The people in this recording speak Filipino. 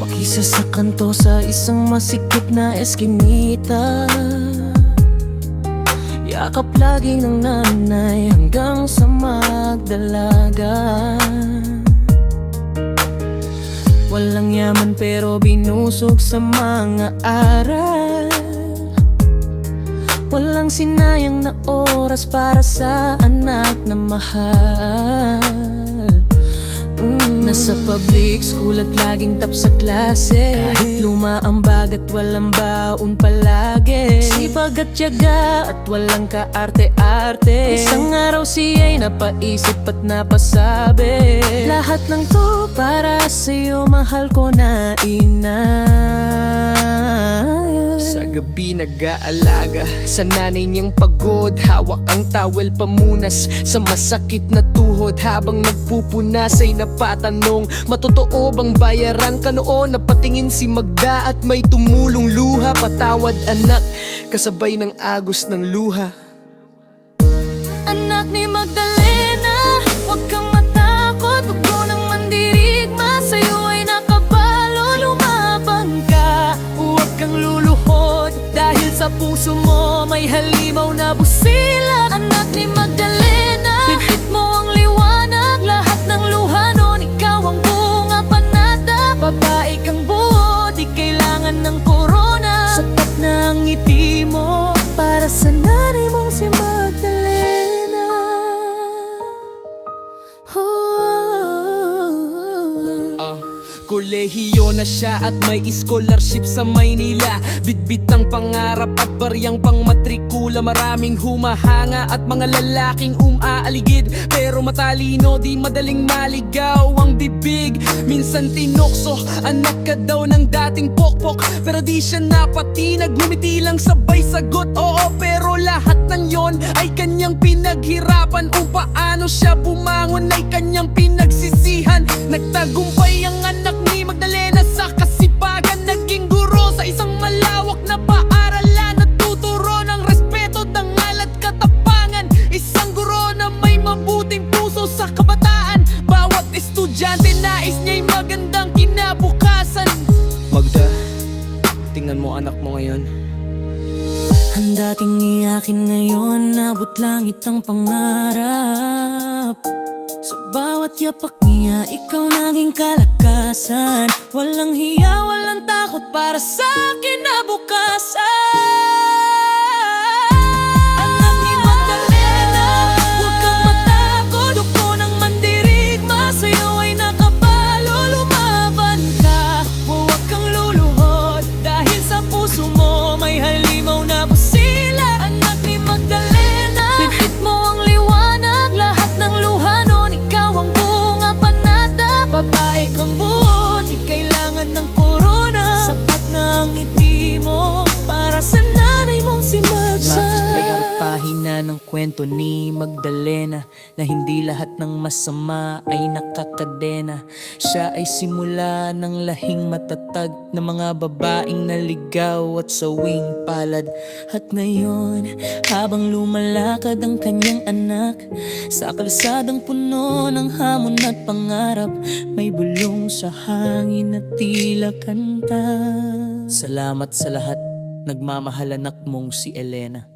Mag-isa sa kanto sa isang masikip na eskinita. Yakap lagi ng nanay hanggang sa magdalaga. Walang yaman pero binusog sa mga aral. Walang sinayang na oras para sa anak na mahal. Nasa public school at laging top sa klase. Kahit luma ang bag at walang baon palagi. Sipag at tiyaga at walang kaarte-arte. Isang araw siya'y napaisip at napasabi, lahat ng to para sa'yo, mahal ko na ina. Sa gabi nag-aalaga sa nanay niyang pagod. Hawak ang towel pamunas sa masakit na tuhod. Habang nagpupunas ay napatanong, matotoo bang bayaran ka noon? Napatingin si Magda at may tumulong luha. Patawad anak, kasabay ng agos ng luha. Anak ni Magdalena, huwag kang matakot. Huwag mo nang mandirigma, sa'yo ay nakabalo. Lumaban ka, huwag kang luluhod, dahil sa puso mo may halimaw na busila. Anak ni Magdalena, bibit mo ang liwanag, lahat ng luha nun ikaw ang bunga panata. Babae kang buo, di kailangan ng korona. Sapat na ang ngiti mo para sa nanay mong si Magdalena. Kolehiyo na siya at may scholarship sa Maynila. Bitbit ang pangarap at baryang pang matrikula. Maraming humahanga at mga lalaking umaaligid, pero matalino, di madaling maligaw ang bibig. Minsan tinokso, anak ka daw ng dating pokpok, pero di siya napatinag. Ngumiti lang sabay sagot, oo, pero lahat ng yon ay kanyang pinaghirapan. O paano siya bumangon ay kanyang pinagsisihan. Nagtagumpay ang anak ni Magdalena sa kasipagan. Naging guro sa isang malawak na paaralan. Nagtuturo ng respeto, dangal at katapangan. Isang guro na may mabuting puso sa kabataan. Bawat estudyante nais niya'y magandang kinabukasan. Magda, tingnan mo anak mo ngayon. Ang dating iyakin ngayon, nabot langit ang pangarap. Sa bawat yapak niya, ikaw naging kalakasan. Walang hiya, walang takot para sa kinabukasan. Anak ni Magdalena, huwag kang matakot. Huwag mo nang mandirigma, sa'yo ay nakabalo. Lumaban ka, huwag kang luluhod, dahil sa puso mo may halimaw na busila. Anak ni Magdalena, bibit mo ang liwanag, lahat ng luha nun ikaw ang bunga panata. Babae kang buo, di kailangan ng korona. Sapat na ang ngiti mo para sa nanay mong si Magda. May ang pahina ng kwento ni Magdalena, na hindi lahat ng masama ay nakakadena. Siya ay simula ng lahing matatag na mga babaeng naligaw at sawing palad. At ngayon, habang lumalakad ang kanyang anak sa kalsadang puno ng hamon at pangarap, may bulong sa hangin at tila kanta. Salamat sa lahat, nagmamahal anak mong si Elena.